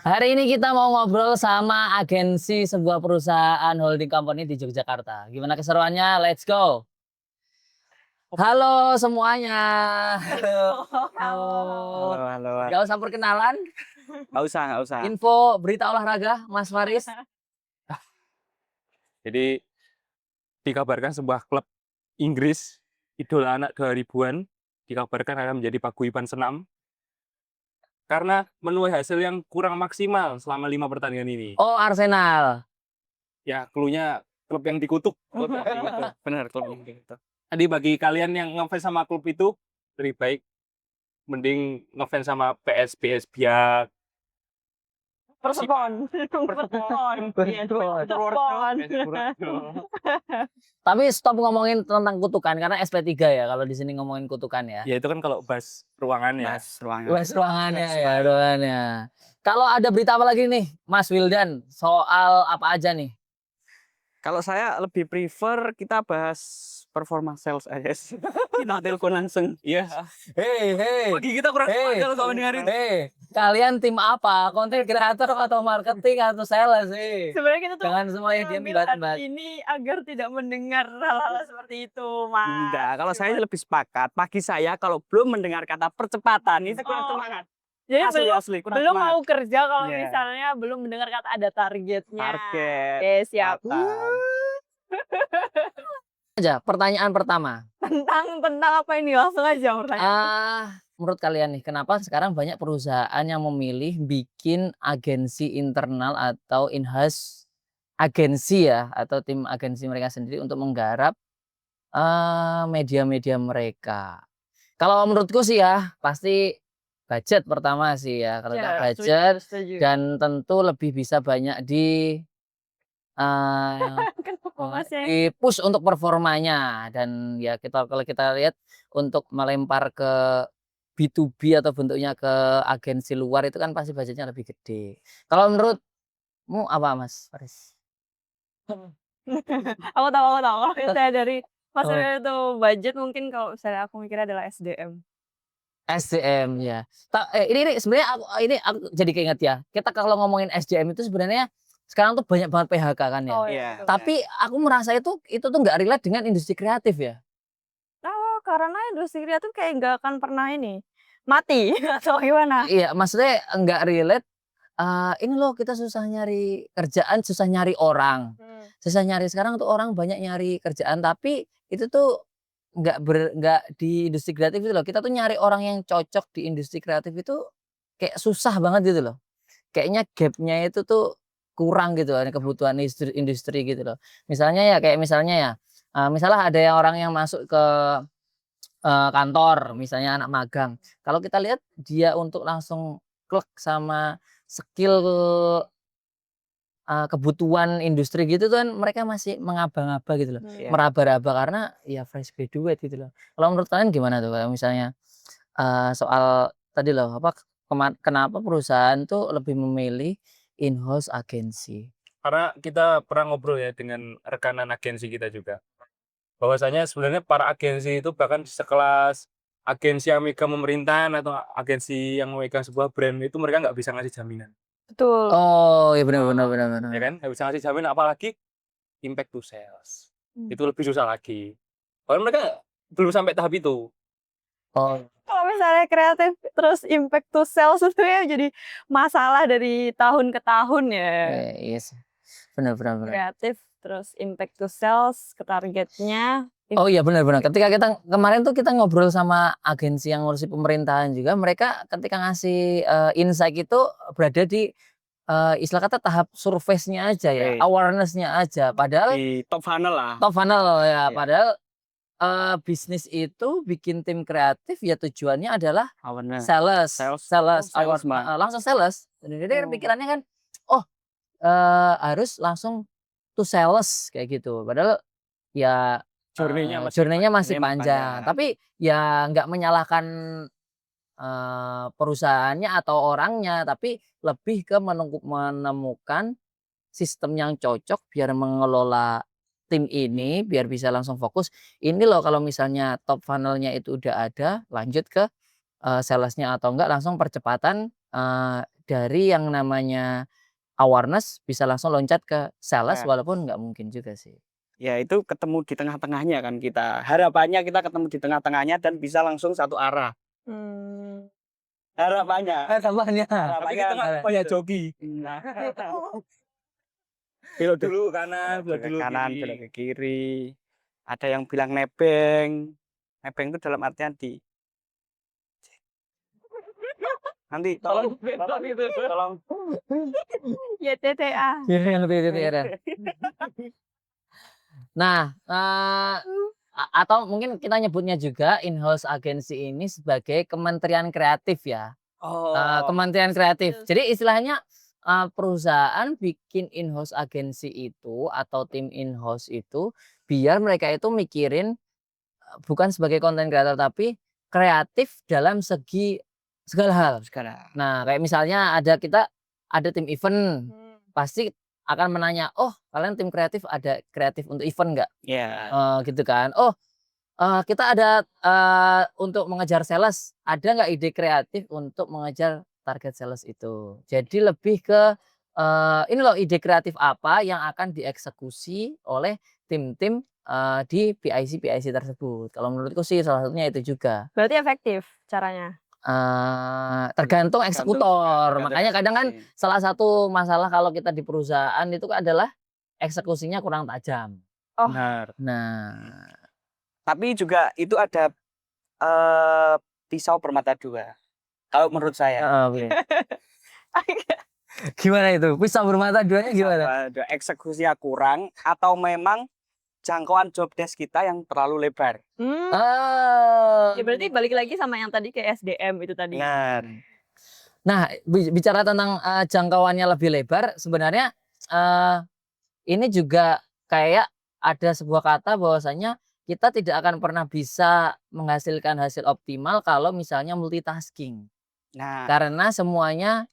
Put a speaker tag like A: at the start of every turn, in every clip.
A: Hari ini kita mau ngobrol sama agensi sebuah perusahaan holding company di Yogyakarta. Gimana keseruannya? Let's go. Halo semuanya. Halo.
B: Halo,
A: Halo.
B: halo.
A: Gak usah perkenalan.
B: Nggak usah, nggak usah.
A: Info berita olahraga, Mas Faris.
C: Jadi dikabarkan sebuah klub Inggris idola anak 2000-an dikabarkan akan menjadi paguyuban senam karena menuai hasil yang kurang maksimal selama 5 pertandingan ini.
A: Oh, Arsenal.
C: Ya, clue-nya klub yang dikutuk.
B: Benar, klub yang gitu.
C: Jadi bagi kalian yang ngefans sama klub itu, lebih baik mending ngefans sama PSBS biar
B: Persepon.
A: Tapi stop ngomongin tentang kutukan karena SP3 ya kalau di sini ngomongin kutukan ya.
C: ya itu kan kalau bahas ruangan ya.
B: Mas ruangan.
A: Wes ruangannya ya, ruangannya. Kalau ada berita apa lagi nih, Mas Wildan? Soal apa aja nih?
B: Kalau saya lebih prefer kita bahas performa sales aja. Kita telepon langsung.
C: Iya.
A: Hei.
C: Bagi kita kurang
A: Hey.
C: kalau kawan dengerin.
A: Kalian tim apa? Konten kreator atau marketing atau sales sih?
D: Sebenarnya kita tuh
A: Jangan semuanya diam
D: mengambil
A: tiba-tiba.
D: arti ini agar tidak mendengar hal-hal seperti itu, Mas.
B: Enggak, kalau saya lebih sepakat. Bagi saya kalau belum mendengar kata percepatan itu kurang
D: Oh.
B: semangat.
D: Jadi
B: Asli, kurang
D: belum
B: semangat.
D: mau kerja kalau
B: Iya.
D: misalnya belum mendengar kata ada targetnya.
B: Target.
D: Oke, siap.
B: Kelihatan.
A: Aja, pertanyaan pertama.
D: Tentang apa ini? Langsung aja pertanyaan.
A: Menurut kalian nih, kenapa sekarang banyak perusahaan yang memilih bikin agensi internal atau in-house agensi ya, atau tim agensi mereka sendiri untuk menggarap media-media mereka. Kalau menurutku sih ya, pasti budget pertama sih ya. Kalau nggak budget
D: Setuju.
A: dan tentu lebih bisa banyak
D: Kenapa Mas ya?
A: di push untuk performanya dan ya kalau kita lihat untuk melempar ke B2B atau bentuknya ke agensi luar itu kan pasti budgetnya lebih gede. Kalau menurutmu apa Mas Faris?
D: Aku tahu. Kalau misalnya dari Mas
A: Oh.
D: itu budget mungkin kalau misalnya aku mikirnya adalah SDM.
A: SDM ya. Ini sebenarnya aku jadi keinget ya. Kita kalau ngomongin SDM itu sebenarnya sekarang tuh banyak banget PHK kan ya.
D: Oh
B: Iya.
D: betul.
A: Tapi aku merasa itu tuh nggak relate dengan industri kreatif ya.
D: Oh, karena industri kreatif kayak nggak akan pernah ini mati atau gimana?
A: Iya, maksudnya nggak relate. Ini loh kita susah nyari kerjaan, susah nyari orang, susah nyari sekarang tuh orang banyak nyari kerjaan tapi itu tuh nggak di industri kreatif itu loh. Kita tuh nyari orang yang cocok di industri kreatif itu kayak susah banget gitu loh. Kayaknya gapnya itu tuh kurang gitu loh, kebutuhan industri gitu loh. Misalnya ya kayak misalnya ya, misalnya ada orang yang masuk ke kantor, misalnya anak magang. Kalau kita lihat dia untuk langsung klek sama skill kebutuhan industri gitu kan mereka masih mengaba-ngaba gitu loh,
B: Iya.
A: meraba-raba karena ya fresh graduate gitu loh. Kalau menurut kalian gimana tuh kalau misalnya soal tadi loh apa kenapa perusahaan tuh lebih memilih in-house agensi?
C: Karena kita pernah ngobrol ya dengan rekanan agensi kita juga. Bahwasanya sebenarnya para agensi itu bahkan sekelas agensi yang megang pemerintahan atau agensi yang megang sebuah brand itu mereka nggak bisa ngasih jaminan.
D: Betul.
A: Oh iya benar.
C: Ya kan? Nggak bisa ngasih jaminan apalagi impact to sales. Itu lebih susah lagi. Kalau mereka belum sampai tahap itu.
A: Oh
D: Kalau misalnya kreatif terus impact to sales itu ya jadi masalah dari tahun ke tahun ya.
A: iya sih. Benar.
D: Kreatif terus impact to sales ke targetnya.
A: Oh iya benar. Ketika kita kemarin tuh kita ngobrol sama agensi yang ngurusi pemerintahan juga, mereka ketika ngasih insight itu berada di istilah kata tahap surface-nya aja ya,
B: Oke.
A: awareness-nya aja. Padahal
B: Di top funnel lah.
A: top funnel ya,
B: Iya.
A: padahal bisnis itu bikin tim kreatif ya tujuannya adalah
B: Awareness.
A: sales,
B: Sales. Oh, sales, Mbak.
A: langsung sales. Jadi
D: Oh.
A: pikirannya kan, harus langsung to sales kayak gitu. Padahal ya journey-nya masih panjang. Tapi ya nggak menyalahkan perusahaannya atau orangnya, tapi lebih ke menemukan sistem yang cocok biar mengelola tim ini biar bisa langsung fokus. Ini loh kalau misalnya top funnel-nya itu udah ada, lanjut ke salesnya atau enggak langsung percepatan dari yang namanya awareness bisa langsung loncat ke sales
B: Ya.
A: walaupun nggak mungkin juga sih.
B: Ya itu ketemu di tengah-tengahnya kan kita. Harapannya kita ketemu di tengah-tengahnya dan bisa langsung satu arah.
D: Hmm.
B: Harapannya.
A: Tambahnya.
C: Tapi di tengah banyak joki.
B: Nah,
C: Belok dulu kanan, belok
B: belok ke
C: dulu
B: kanan,
C: kiri.
B: belok ke kiri. Ada yang bilang nebeng. Nebeng itu dalam artian di nanti tolong
D: YTTA.
A: Yang lebih ya. Nah, atau mungkin kita nyebutnya juga in-house agency ini sebagai kementerian kreatif ya.
B: oh
A: Kementerian kreatif. Jadi istilahnya perusahaan bikin in-house agency itu atau tim in-house itu biar mereka itu mikirin bukan sebagai konten kreator tapi kreatif dalam segi segala hal.
B: sekarang.
A: Nah, kayak misalnya kita ada tim event, pasti akan menanya, oh kalian tim kreatif ada kreatif untuk event nggak?
B: Ya.
A: Gitu kan. Oh kita ada untuk mengejar sales, ada nggak ide kreatif untuk mengejar target sales itu? Jadi lebih ke ini loh ide kreatif apa yang akan dieksekusi oleh tim-tim di PIC tersebut. Kalau menurutku sih salah satunya itu juga.
D: Berarti efektif caranya.
A: Tergantung eksekutor.
B: tergantung
A: Makanya kadang kan
B: eksekusi.
A: salah satu masalah kalau kita di perusahaan itu adalah eksekusinya kurang tajam.
D: Oh.
C: Benar.
A: Nah,
B: Tapi juga itu ada pisau bermata dua. Kalau menurut saya.
A: oke. Gimana itu? Pisau bermata duanya gimana?
B: Ada eksekusinya kurang atau memang jangkauan job desk kita yang terlalu lebar.
A: Oh.
D: Ya berarti balik lagi sama yang tadi ke SDM itu tadi.
A: Nah, bicara tentang jangkauannya lebih lebar, sebenarnya ini juga kayak ada sebuah kata bahwasanya kita tidak akan pernah bisa menghasilkan hasil optimal kalau misalnya multitasking.
B: Nah,
A: Karena semuanya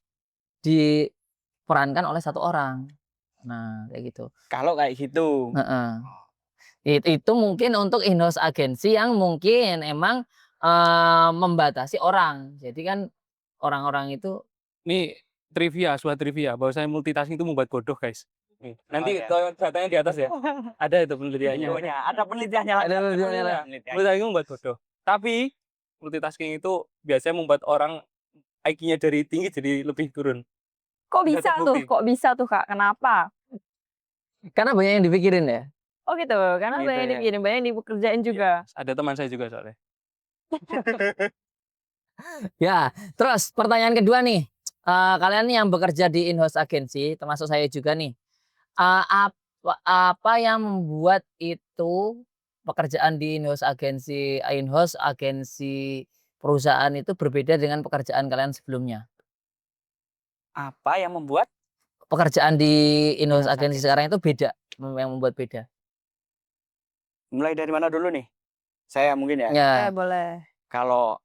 A: diperankan oleh satu orang. Nah, kayak gitu.
B: kalau kayak gitu.
A: Heeh. Itu mungkin untuk in-house agency yang mungkin emang membatasi orang. Jadi kan orang-orang itu
C: Ini sebuah trivia bahwasanya multitasking itu membuat bodoh, guys. Nanti
B: ya.
C: kalau datanya di atas ya. Ada itu penelitiannya.
B: Videonya, ada penelitiannya lagi.
A: Ada penelitiannya lagi.
C: Multitasking membuat bodoh. Tapi multitasking itu biasanya membuat orang IQ-nya dari tinggi jadi lebih turun.
D: Kok
C: Udah
D: bisa tuh?
C: terbukti.
D: Kok bisa tuh Kak? Kenapa?
A: karena banyak yang dipikirin ya.
D: Oh gitu, karena
B: Gitu
D: banyak yang
B: ya.
D: dipikirin, banyak yang dikerjain juga.
C: Ada teman saya juga soalnya.
A: Ya, terus pertanyaan kedua nih. Kalian nih yang bekerja di in-house agency, termasuk saya juga nih. Apa yang membuat itu pekerjaan di in-house agency perusahaan itu berbeda dengan pekerjaan kalian sebelumnya?
B: Apa yang membuat
A: Pekerjaan di in-house
B: In-house
A: agency
B: agency.
A: sekarang itu beda, yang membuat beda.
B: mulai dari mana dulu nih? Saya mungkin ya.
A: Ya.
D: Boleh.
B: Kalau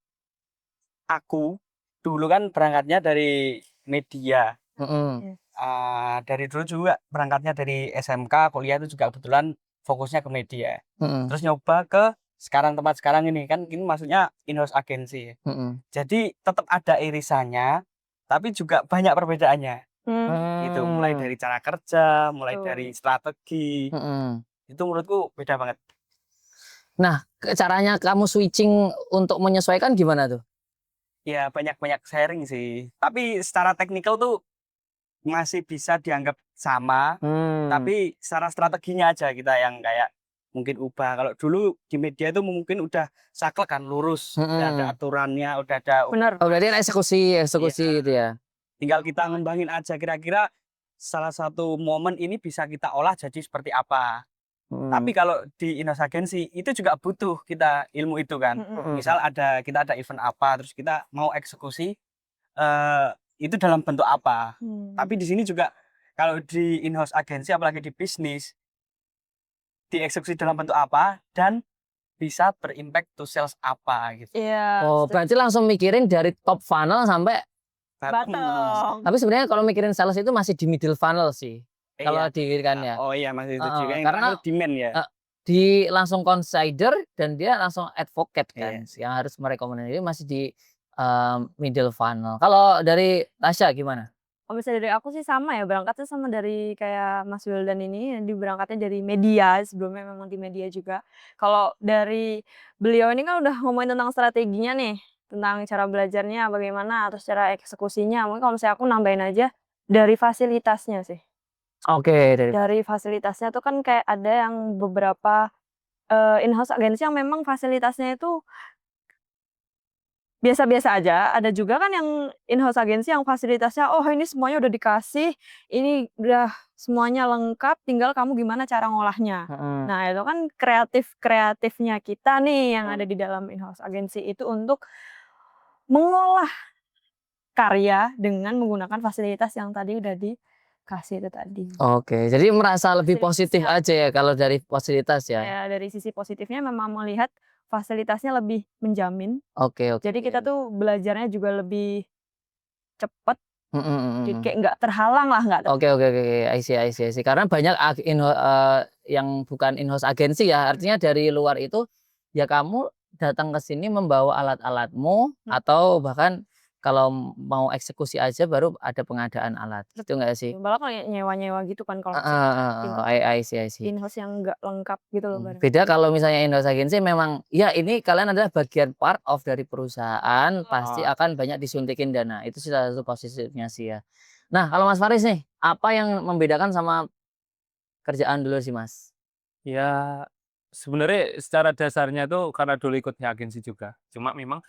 B: aku dulu kan berangkatnya dari media.
A: Mm-mm.
B: Dari dulu juga berangkatnya dari SMK, kuliah itu juga kebetulan fokusnya ke media.
A: Mm-mm.
B: Terus nyoba ke tempat sekarang ini kan ini maksudnya in-house agency.
A: Mm-mm.
B: Jadi tetap ada irisannya, tapi juga banyak perbedaannya. Itu mulai dari cara kerja, mulai
D: Betul.
B: dari strategi.
A: Mm-mm.
B: Itu menurutku beda banget.
A: Nah, caranya kamu switching untuk menyesuaikan gimana tuh?
B: Ya banyak-banyak sharing sih. Tapi secara teknikal tuh masih bisa dianggap sama, tapi secara strateginya aja kita yang kayak mungkin ubah. Kalau dulu di media itu mungkin udah saklek kan lurus, udah ada aturannya, udah ada
D: Bener.
A: Oh, berarti eksekusi
B: Iya.
A: itu ya.
B: tinggal kita ngembangin aja kira-kira salah satu momen ini bisa kita olah jadi seperti apa. Tapi kalau di in-house agency itu juga butuh kita ilmu itu kan. Misal kita ada event apa, terus kita mau eksekusi itu dalam bentuk apa. Tapi di sini juga kalau di in-house agency apalagi di bisnis dieksekusi dalam bentuk apa dan bisa berimpact to sales apa gitu.
D: Iya.
A: Oh, berarti langsung mikirin dari top funnel sampai.
D: Batang.
A: Tapi sebenarnya kalau mikirin sales itu masih di middle funnel sih. Kalau
B: Iya.
A: di kan ya.
B: Oh iya masih itu juga yang
A: karena
B: terakhir demand ya.
A: Di langsung consider dan dia langsung advocate kan.
B: Iya.
A: Yang harus merekomendasi masih di middle funnel. Kalau dari Tasya gimana?
D: Kalau misalnya dari aku sih sama ya, berangkatnya sama dari kayak Mas Wildan ini, berangkatnya dari media, sebelumnya memang di media juga. Kalau dari beliau ini kan udah ngomongin tentang strateginya nih, tentang cara belajarnya bagaimana, terus cara eksekusinya. Mungkin kalau misalnya aku nambahin aja dari fasilitasnya sih.
A: Oke, dari
D: Dari fasilitasnya tuh kan kayak ada yang beberapa in-house agency yang memang fasilitasnya itu biasa-biasa aja, ada juga kan yang in-house agency yang fasilitasnya, oh ini semuanya udah dikasih, ini udah semuanya lengkap, tinggal kamu gimana cara ngolahnya.
A: Mhm.
D: Nah itu kan kreatifnya kita nih yang ada di dalam in-house agency itu untuk mengolah karya dengan menggunakan fasilitas yang tadi udah dikasih itu tadi.
A: Oke, jadi merasa lebih positif
D: Fasilitasnya.
A: aja ya kalau dari fasilitas ya?
D: Ya dari sisi positifnya memang melihat fasilitasnya lebih menjamin,
A: Oke,
D: jadi kita tuh belajarnya juga lebih cepet.
A: mhm mhm
D: Jadi
A: mhm.
D: kayak nggak terhalang lah, nggak
A: Oke oke oke, I see I see I see. Karena banyak yang bukan in-house agency ya, artinya dari luar itu, ya kamu datang ke sini membawa alat-alatmu, atau bahkan kalau mau eksekusi aja baru ada pengadaan alat, gitu nggak sih?
D: malah kayak nyewa-nyewa gitu kan kalau
A: Heeh
D: misalnya
A: heeh,
D: in-house
A: I see I see.
D: in-house yang nggak lengkap gitu loh barang.
A: Beda kalau misalnya in-house agency memang, ya ini kalian adalah bagian part of dari perusahaan, pasti
B: Oh,
A: akan banyak disuntikin dana, itu sih salah satu positifnya sih ya. Nah kalau Mas Faris nih, apa yang membedakan sama kerjaan dulu sih Mas?
C: Ya, sebenarnya secara dasarnya tuh karena dulu ikutnya agensi juga. Cuma memang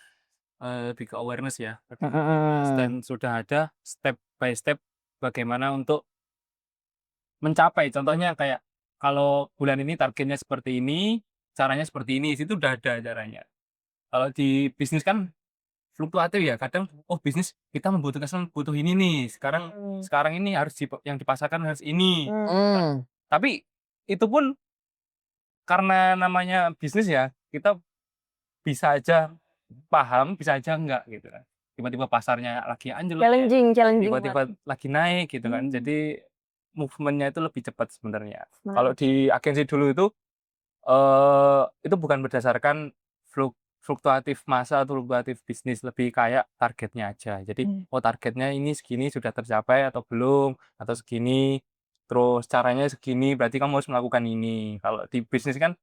C: lebih ke awareness ya.
A: Mhm.
C: Dan sudah ada step by step bagaimana untuk mencapai. Contohnya kayak kalau bulan ini targetnya seperti ini, caranya seperti ini, itu udah ada caranya. Kalau di bisnis kan fluktuatif ya. Kadang oh bisnis kita membutuhkan butuh ini nih. Sekarang sekarang ini harus yang dipasarkan harus ini.
A: Mmm,
C: Tapi itu pun karena namanya bisnis ya, kita bisa aja paham, bisa aja enggak gitu kan. Tiba-tiba pasarnya lagi anjlok ya,
D: Challenging banget.
C: tiba-tiba lagi naik gitu kan. Jadi movement-nya itu lebih cepat sebenarnya. Kalau di agensi dulu itu bukan berdasarkan fluktuatif masa atau fluktuatif bisnis, lebih kayak targetnya aja. Jadi, oh targetnya ini segini sudah tercapai atau belum, atau segini, terus caranya segini, berarti kamu harus melakukan ini. Kalau di bisnis kan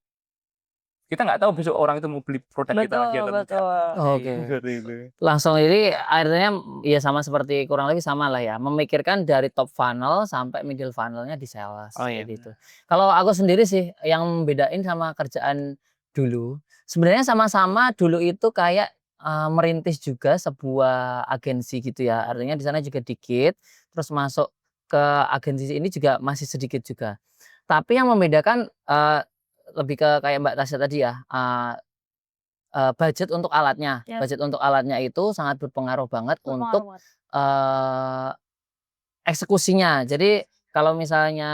C: kita nggak tahu besok orang itu mau beli produk kita lagi
D: Betul
C: atau tidak.
D: betul.
A: oke.
C: Seperti itu.
A: Langsung jadi akhirnya ya sama seperti kurang lebih sama lah ya, memikirkan dari top funnel sampai middle funnel-nya di sales,
B: oh
A: kayak
B: iya.
A: gitu. Kalau aku sendiri sih yang membedain sama kerjaan dulu, sebenarnya sama-sama dulu itu kayak, merintis juga sebuah agensi gitu ya, artinya di sana juga dikit, terus masuk ke agensi ini juga masih sedikit juga. Tapi yang membedakan, lebih ke kayak Mbak Tasya tadi ya, budget untuk alatnya.
D: Yes,
A: Budget untuk alatnya itu sangat berpengaruh banget
D: berpengaruh
A: untuk,
D: banget.
A: eee, eksekusinya. Jadi kalau misalnya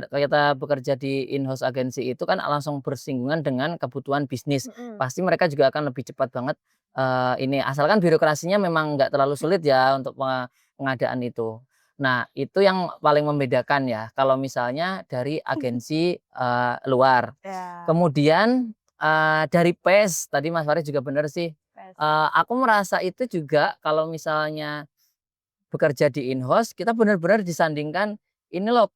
A: kita bekerja di in-house agency itu kan langsung bersinggungan dengan kebutuhan bisnis. Pasti mereka juga akan lebih cepat banget, ini asalkan birokrasinya memang nggak terlalu sulit ya untuk pengadaan itu. Nah itu yang paling membedakan ya kalau misalnya dari agensi, luar.
D: Ya,
A: Kemudian, dari PES tadi Mas Faris juga bener sih,
D: pes
A: aku merasa itu juga kalau misalnya bekerja di in-house kita benar-benar disandingkan ini loh,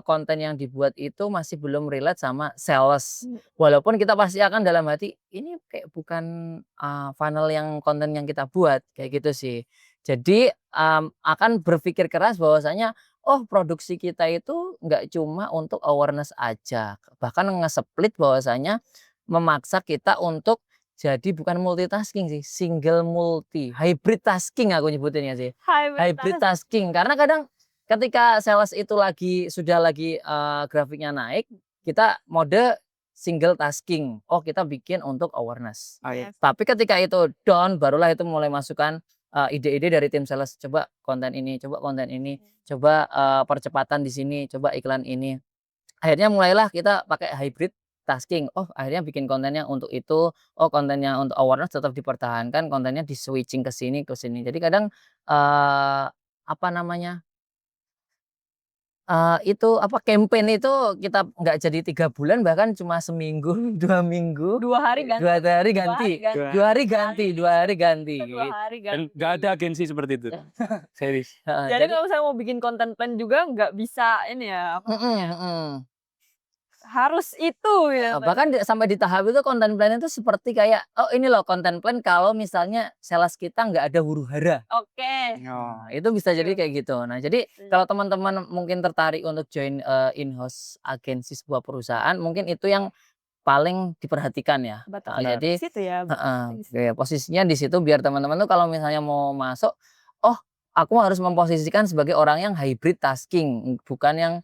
A: konten yang dibuat itu masih belum relate sama sales. Walaupun kita pasti akan dalam hati, ini kayak bukan, funnel yang konten yang kita buat, kayak gitu sih. Jadi, akan berpikir keras bahwasanya, oh produksi kita itu nggak cuma untuk awareness aja, bahkan nge-split bahwasanya memaksa kita untuk jadi bukan multitasking sih, single multi, hybrid tasking aku nyebutinnya sih.
D: hybrid
A: Hybrid tasking, karena kadang ketika sales itu sudah lagi, grafiknya naik, kita mode single tasking. Oh, kita bikin untuk awareness.
B: Oh iya.
A: Tapi ketika itu down, barulah itu mulai masukkan, ide-ide dari tim sales, coba konten ini, coba konten ini, coba, percepatan di sini, coba iklan ini. Akhirnya mulailah kita pakai hybrid tasking. Oh, akhirnya bikin kontennya untuk itu, oh kontennya untuk awareness tetap dipertahankan, kontennya di-switching ke sini, ke sini. Jadi kadang, apa namanya, Itu apa, campaign itu kita nggak jadi 3 bulan, bahkan cuma seminggu, 2 minggu,
D: 2 hari ganti.
A: 2 hari ganti, 2 hari ganti, 2 hari ganti.
D: 2 hari
C: Dan
D: ganti.
C: nggak ada agensi seperti itu. Serius.
A: Heeh,
D: Jadi kalau misalnya mau bikin konten plan juga nggak bisa ini ya, harus itu gitu.
A: bahkan sampai di tahap itu konten plan itu seperti kayak, oh ini loh konten plan kalau misalnya sales kita nggak ada huru-hara.
D: Oke.
A: Nah, itu bisa jadi kayak gitu. Nah, jadi kalau teman-teman mungkin tertarik untuk join in-house agensi sebuah perusahaan, mungkin itu yang paling diperhatikan ya.
D: Betul.
A: Nah, jadi
D: Di situ ya.
A: ya, posisinya di situ biar teman-teman tuh kalau misalnya mau masuk, oh aku harus memposisikan sebagai orang yang hybrid tasking, bukan yang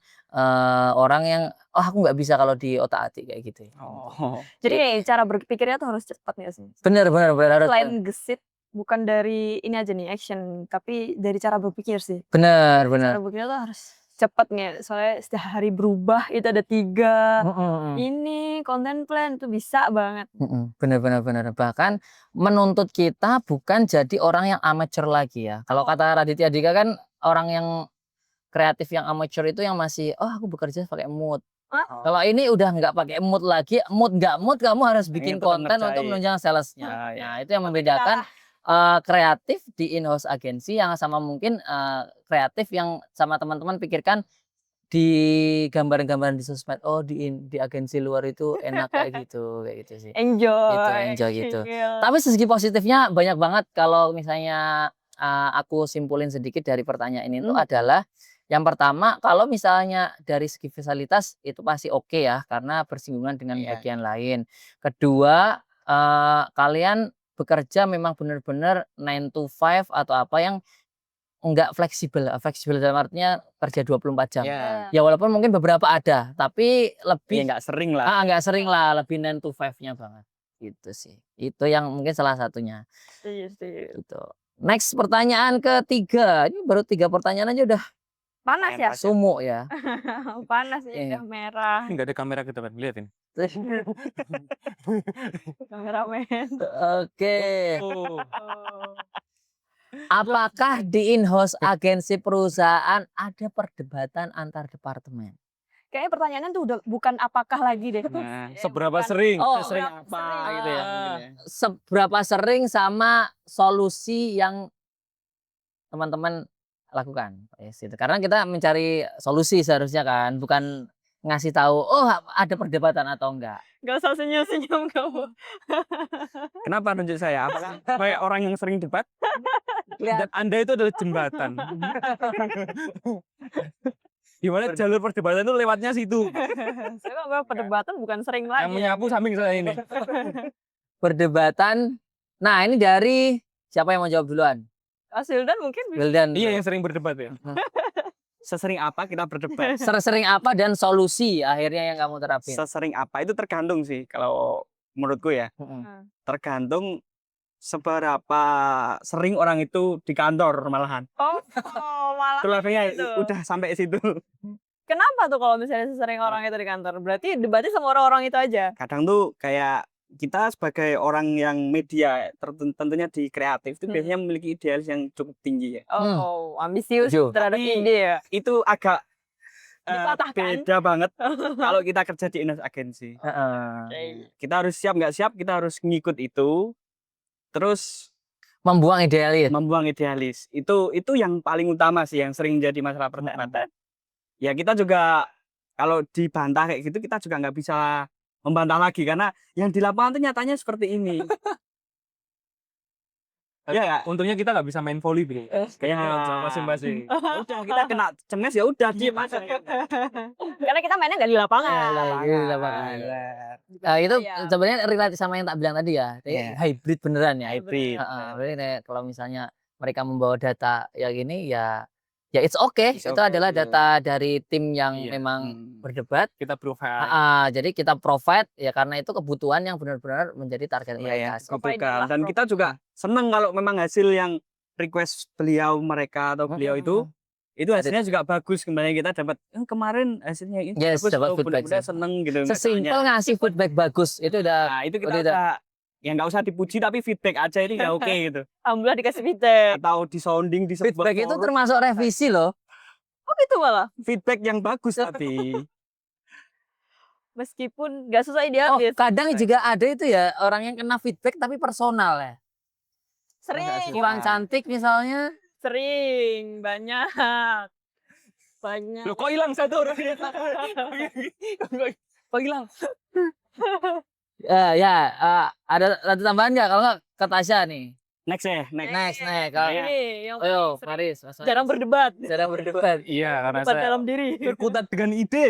A: orang yang oh aku nggak bisa kalau di otak-atik kayak gitu.
B: Oh.
D: Jadi cara berpikirnya tuh harus cepat ya sih.
A: Bener harus
D: Selain gesit, bukan dari ini aja nih action, tapi dari cara berpikir sih.
A: bener.
D: Cara berpikir tuh harus cepat nih. Soalnya setiap hari berubah itu ada 3 ini konten plan itu bisa banget.
A: Bener. Bahkan menuntut kita bukan jadi orang yang amateur lagi ya. Kalau kata Raditya Dika kan orang yang kreatif yang amateur itu yang masih aku bekerja pakai mood. Kalau ini udah nggak pakai mood lagi, mood nggak mood kamu harus bikin
B: itu
A: konten
B: ngerjain.
A: untuk menunjang salesnya.
B: Ah,
A: Nah itu yang membedakan kreatif di in-house agency yang sama mungkin kreatif yang sama teman-teman pikirkan di gambaran-gambaran di sosmed, oh di agensi luar itu enak kayak gitu sih.
D: Enjoy.
A: Enjoy gitu.
D: Chill.
A: Tapi segi positifnya banyak banget kalau misalnya aku simpulin sedikit dari pertanyaan ini tuh adalah yang pertama kalau misalnya dari segi fasilitas itu pasti oke ya karena bersinggungan dengan bagian lain. Kedua kalian bekerja memang benar-benar 9 to 5 atau apa yang enggak fleksibel dalam artinya kerja 24 jam.
B: Ya.
A: Ya walaupun mungkin beberapa ada, tapi
B: Ya
A: lebih
B: nggak sering lah.
A: nggak sering lah, lebih 9 to 5-nya banget. Gitu sih. Itu yang mungkin salah satunya.
D: Setuju.
A: Gitu. Next pertanyaan ketiga. Ini baru 3 pertanyaan aja udah
D: Panas ya?
A: sumuk ya.
D: Panas ya, udah merah.
C: Nggak ada kamera ke depan, liatin.
D: Kameramen.
A: Oke.
C: Oh.
A: Apakah di in-house agensi perusahaan ada perdebatan antar departemen?
D: Kayaknya pertanyaannya tuh udah bukan apakah lagi deh.
B: Nah,
C: Seberapa
D: bukan.
C: sering?
A: Oh,
B: sering
D: Seberapa
B: apa
D: sering?
B: gitu ya. mungkin ya.
A: Seberapa sering sama solusi yang teman-teman lakukan? Yes, itu. Karena kita mencari solusi seharusnya kan, bukan ngasih tahu oh ada perdebatan atau enggak.
D: Gak usah senyum-senyum kamu.
B: Kenapa nunjuk saya? Apakah kayak orang yang sering debat?
C: Dan Anda itu adalah jembatan. Gimana jalur perdebatan itu lewatnya situ.
D: Saya kalau perdebatan bukan sering lagi.
C: Yang menyapu samping saya ini.
A: Perdebatan. Nah, ini dari siapa yang mau jawab duluan?
D: Wildan mungkin bisa.
A: Wildan.
C: Iya yang sering berdebat ya.
B: Sesering apa kita berdebat?
A: Sering apa dan solusi akhirnya yang kamu terapin?
B: Sesering apa itu tergantung sih kalau menurutku ya. Tergantung seberapa sering orang itu di kantor malahan.
D: Oh, malah
B: Itu levelnya
D: gitu.
B: udah sampai situ.
D: Kenapa tuh kalau misalnya sesering orang itu di kantor? Berarti debatnya sama orang-orang itu aja.
B: Kadang tuh kayak kita sebagai orang yang media tentunya di kreatif itu biasanya memiliki idealis yang cukup tinggi ya.
D: Oh, ambisius
A: Setuju.
D: terhadap
B: Tapi-
D: ide ya.
B: Itu agak
D: Dipatahkan.
B: beda banget kalau kita kerja di in-house agency. Kita harus siap nggak siap, kita harus ngikut itu. Terus
A: Membuang idealis.
B: membuang idealis. Itu yang paling utama sih yang sering jadi masalah perdebatan. Ya kita juga kalau dibantah kayak gitu kita juga nggak bisa membantah lagi karena yang di lapangan tuh nyatanya seperti ini. Ya nggak?
C: Untungnya kita nggak bisa main volley bro. Kayak masing-masing.
B: Udah kita kena cemes ya udah diem aja.
D: Karena kita mainnya nggak di lapangan.
A: Nah, itu
D: Iya.
A: sebenarnya relate sama yang tak bilang tadi ya.
B: Iya.
A: Hybrid beneran ya.
B: Hybrid.
A: Berarti kayak kalau misalnya mereka membawa data yang ini ya it's okay.
B: It's
A: Itu
B: okay,
A: adalah
B: iya.
A: data dari tim yang
C: Iya.
A: memang berdebat.
C: Kita profile.
A: Jadi kita provide ya karena itu kebutuhan yang benar-benar menjadi target
B: Iya ya,
A: mereka. sih.
D: Provide
B: kebuka.
D: lah,
B: Dan kita juga seneng kalau memang hasil yang request beliau mereka atau beliau itu hasilnya juga bagus. Kembali kita dapat kemarin hasilnya ini
A: Yes,
B: bagus.
A: dapat
B: Oh,
A: feedback,
B: mudah-mudahan
A: sih.
B: seneng gitu.
A: Sesimpel ngasih feedback bagus itu udah
B: Nah itu kita
A: udah-
B: udah ya nggak usah dipuji tapi feedback aja ini nggak oke gitu.
D: Alhamdulillah dikasih feedback.
B: Atau di sounding di sebuah
A: feedback itu
B: forum.
A: termasuk revisi loh.
D: itu malah.
B: feedback yang bagus tapi.
D: Meskipun nggak sesuai
A: Oh,
D: idealis.
A: kadang juga ada itu ya orang yang kena feedback tapi personal ya.
D: Sering.
A: Kurang cantik misalnya.
D: Sering. Banyak. Banyak.
B: Loh, kok hilang satu orang? Kok hilang?
A: Ya, ada tambahan nggak? Kalau nggak ke Tasya nih.
B: Next ya, next.
A: Next. Kalau
B: Iya.
D: Ini yang
A: ayo,
D: sering.
A: Faris. Mas Faris.
D: Jarang berdebat.
A: Jarang berdebat.
C: Iya, karena
D: Berdebat
C: saya
D: dalam diri.
B: Berkutat dengan ide.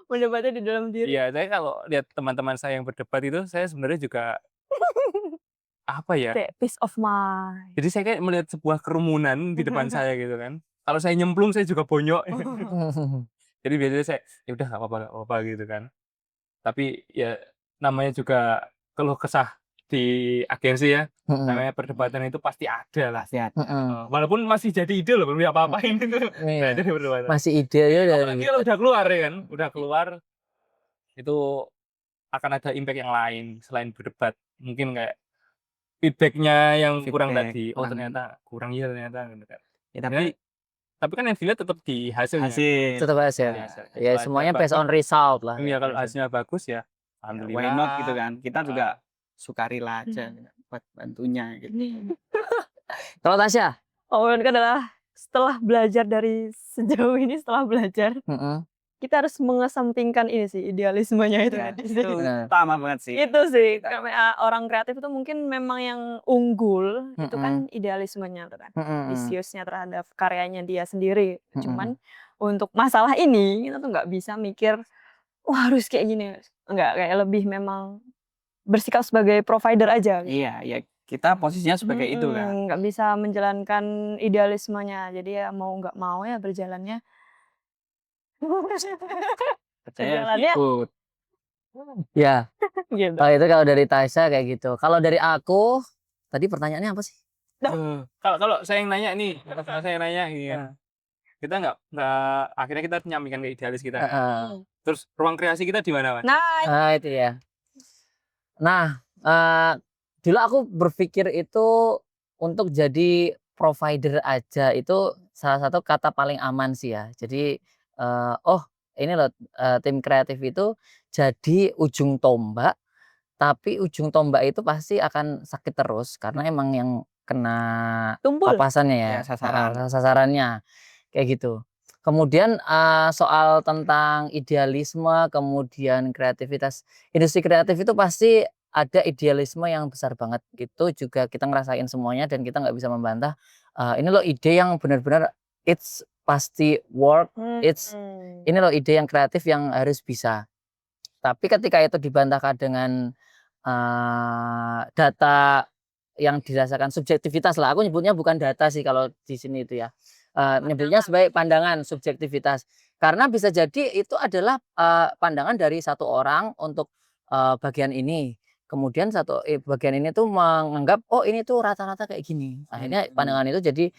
D: Mendebatnya di dalam diri.
C: iya, saya kalau lihat teman-teman saya yang berdebat itu saya sebenarnya juga apa ya?
D: Kayak peace of mind.
C: Jadi saya kayak melihat sebuah kerumunan di depan saya gitu kan. Kalau saya nyemplung saya juga bonyok. Jadi biasanya saya ya udah nggak apa-apa gitu kan. Tapi ya namanya juga keluh kesah di agensi ya. Namanya perdebatan itu pasti ada lah.
B: Lihat.
C: Walaupun masih jadi ide loh, belum apa-apain itu. Nah,
A: Iya.
C: itu perdebatan.
A: Masih ide ya
C: Apalagi
A: dari
C: kalau udah keluar ya kan, udah keluar itu akan ada impact yang lain selain berdebat. Mungkin kayak feedbacknya yang kurang
B: Feedback,
C: tadi. Oh
B: kurang.
C: ternyata kurang ya ternyata gitu kan.
B: Ya,
C: Jadi, tapi kan yang dilihat tetap di hasilnya.
B: hasil.
A: tetap hasil.
C: Iya,
A: Ya
C: kalau
A: semuanya
C: hasilnya
A: based on result lah.
C: Iya kalau hasilnya bagus ya alhamdulillah.
B: Why not gitu kan? Kita juga sukarela aja buat bantunya gitu.
A: Kalau Tasya?
D: Omonganku adalah setelah belajar dari sejauh ini, setelah belajar, kita harus mengesampingkan ini sih, idealismenya itu
B: Ya,
D: tadi.
B: itu
A: Benar.
B: utama banget sih.
D: Itu sih, karena orang kreatif itu mungkin memang yang unggul, itu kan idealismenya tuh kan. Visiusnya terhadap karyanya dia sendiri. Cuman untuk masalah ini, kita tuh nggak bisa mikir, wah harus kayak gini. Enggak, kayak lebih memang bersikap sebagai provider aja.
B: Iya, ya kita posisinya sebagai itu kan.
D: Nggak bisa menjalankan idealismenya. Jadi ya mau nggak mau ya berjalannya.
B: Percaya
D: Jalannya
B: ikut.
A: Ya,
D: gitu.
A: itu kalau dari Tasya kayak gitu. Kalau dari aku, tadi pertanyaannya apa sih?
C: Kalau saya yang nanya nih, kalau saya yang nanya gitu kan. Kita nggak akhirnya kita nyamikan ke idealis kita. Terus ruang kreasi kita di mana, Mas?
D: Nah,
A: Itu ya. Nah, dulu aku berpikir itu untuk jadi provider aja itu salah satu kata paling aman sih ya. Jadi ini loh tim kreatif itu jadi ujung tombak, tapi ujung tombak itu pasti akan sakit terus karena emang yang kena
D: tumpul.
A: papasannya ya,
B: Ya, sasaran.
A: sasarannya kayak gitu. Kemudian soal tentang idealisme, kemudian kreativitas, industri kreatif itu pasti ada idealisme yang besar banget. Itu juga kita ngerasain semuanya dan kita nggak bisa membantah. Ini loh ide yang benar-benar it's pasti work, it's ini loh ide yang kreatif yang harus bisa. Tapi ketika itu dibantahkan dengan data yang dirasakan subjektivitas lah, aku nyebutnya bukan data sih kalau di sini itu ya, nyebutnya sebagai pandangan subjektivitas. Karena bisa jadi itu adalah pandangan dari satu orang untuk bagian ini. Kemudian bagian ini tuh menganggap oh ini tuh rata-rata kayak gini. Akhirnya pandangan itu jadi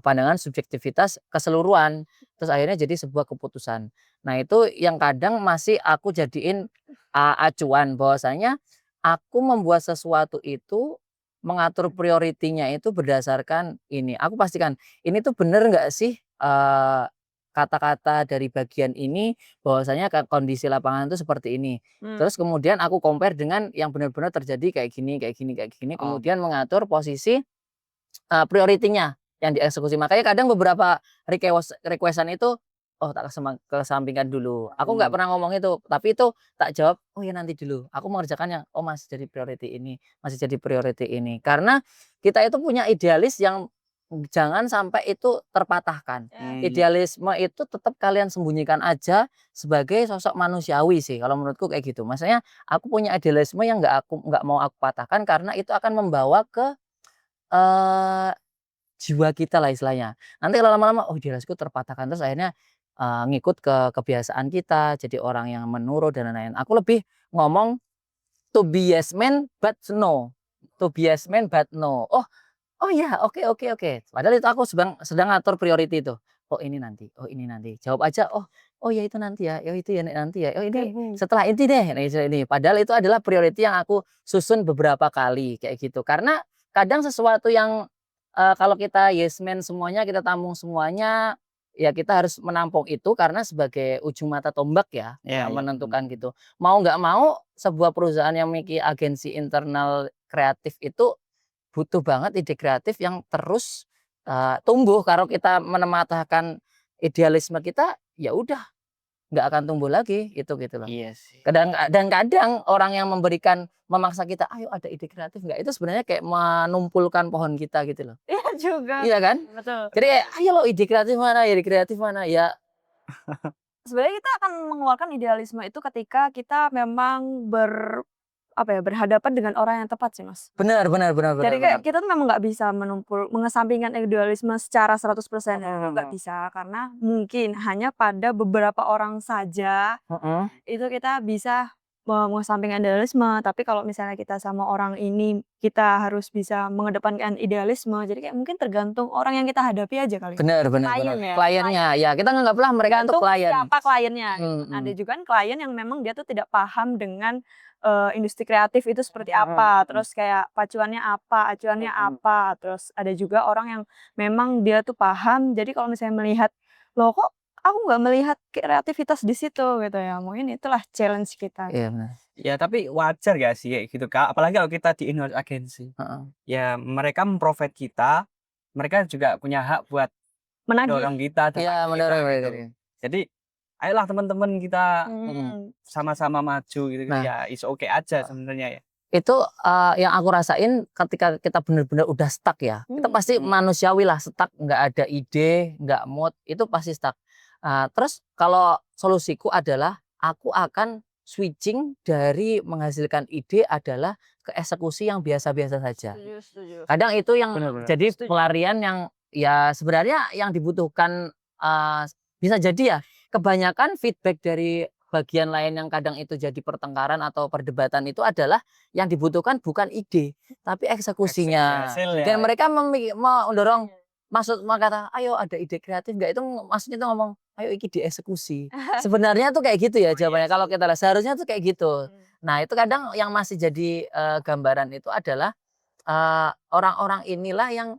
A: pandangan subjektivitas keseluruhan. Terus akhirnya jadi sebuah keputusan. Nah itu yang kadang masih aku jadiin acuan bahwasanya aku membuat sesuatu itu mengatur prioritinya itu berdasarkan ini. Aku pastikan ini tuh bener nggak sih kata-kata dari bagian ini bahwasanya kondisi lapangan itu seperti ini. Terus kemudian aku compare dengan yang benar-benar terjadi kayak gini, kayak gini, kayak gini. Kemudian mengatur posisi prioritinya yang dieksekusi. Makanya kadang beberapa requestan itu tak kesampingkan dulu. Aku nggak pernah ngomong itu, tapi itu tak jawab. Oh ya nanti dulu. Aku mengerjakan yang masih jadi priority ini, masih jadi priority ini. Karena kita itu punya idealis yang jangan sampai itu terpatahkan. Idealisme itu tetap kalian sembunyikan aja sebagai sosok manusiawi sih. Kalau menurutku kayak gitu. Maksudnya aku punya idealisme yang nggak mau aku patahkan karena itu akan membawa ke jiwa kita lah istilahnya. Nanti kalau lama-lama idealisku terpatahkan terus akhirnya ngikut ke kebiasaan kita, jadi orang yang menurut dan lain-lain. Aku lebih ngomong to be yes man but no. To be yes man but no. Oh ya, oke. Padahal itu aku sedang ngatur priority itu. Oh ini nanti, Jawab aja, oh ya itu nanti ya, itu ya nanti ya. Oh ini setelah ini deh, ini. Padahal itu adalah priority yang aku susun beberapa kali kayak gitu. Karena kadang sesuatu yang kalau kita yes man semuanya, kita tampung semuanya, ya kita harus menampung itu karena sebagai ujung mata tombak ya,
B: Iya,
A: yang
B: iya.
A: menentukan gitu. Mau nggak mau sebuah perusahaan yang memiliki agensi internal kreatif itu butuh banget ide kreatif yang terus tumbuh. Kalau kita menematahkan idealisme kita, ya udah nggak akan tumbuh lagi gitu loh.
B: Iya sih.
A: Kadang orang yang memaksa kita, ayo ada ide kreatif nggak? Itu sebenarnya kayak menumpulkan pohon kita gitu loh.
D: Iya juga,
A: Iya kan?
D: betul.
A: Jadi kayak, ayo lo ide kreatif mana? Ide kreatif mana? Ya
D: Sebenarnya kita akan mengeluarkan idealisme itu ketika kita memang berhadapan dengan orang yang tepat sih, Mas.
A: benar.
D: Jadi kayak kita tuh memang nggak bisa mengesampingkan idealisme secara 100% nggak bisa, karena mungkin hanya pada beberapa orang saja
A: Heeh.
D: itu kita bisa mengesampingkan idealisme. Tapi kalau misalnya kita sama orang ini, kita harus bisa mengedepankan idealisme. Jadi kayak mungkin tergantung orang yang kita hadapi aja kali.
A: Benar.
D: Klien ya,
A: Kliennya, ya kita nganggaplah mereka itu
D: Tergantung
A: klien.
D: siapa kliennya.
A: Mm-mm.
D: Ada juga kan klien yang memang dia tuh tidak paham dengan industri kreatif itu seperti apa, terus kayak acuannya apa, terus ada juga orang yang memang dia tuh paham. Jadi kalau misalnya melihat, loh kok aku nggak melihat kreativitas di situ gitu ya, mungkin itulah challenge kita.
A: Iya benar.
B: Ya tapi wajar gak sih kayak gitu Kak? Apalagi kalau kita di in-house agency.
A: Heeh.
B: Ya mereka memprovide kita, mereka juga punya hak buat
D: Menagih.
B: dorong kita dan
A: Iya
B: nagih
A: mendorong
B: kita gitu. Jadi ayolah teman-teman kita sama-sama maju gitu.
A: Nah.
B: Ya is okay aja sebenarnya ya.
A: Itu yang aku rasain ketika kita benar-benar udah stuck ya. Kita pasti manusiawi lah stuck, nggak ada ide, nggak mood, itu pasti stuck. Terus kalau solusiku adalah aku akan switching dari menghasilkan ide adalah ke eksekusi yang biasa-biasa saja.
D: Setuju.
A: Kadang itu yang
B: Benar-benar.
A: jadi
D: Setuju.
A: pelarian yang ya sebenarnya yang dibutuhkan bisa jadi ya kebanyakan feedback dari bagian lain yang kadang itu jadi pertengkaran atau perdebatan itu adalah yang dibutuhkan bukan ide tapi eksekusinya.
B: Hasil ya.
A: Dan mereka mau mendorong maksud kata ayo ada ide kreatif nggak, itu maksudnya tuh ngomong ayo iki dieksekusi. Sebenarnya tuh kayak gitu ya jawabannya kalau kita lihat seharusnya tuh kayak gitu. Nah itu kadang yang masih jadi gambaran itu adalah orang-orang inilah yang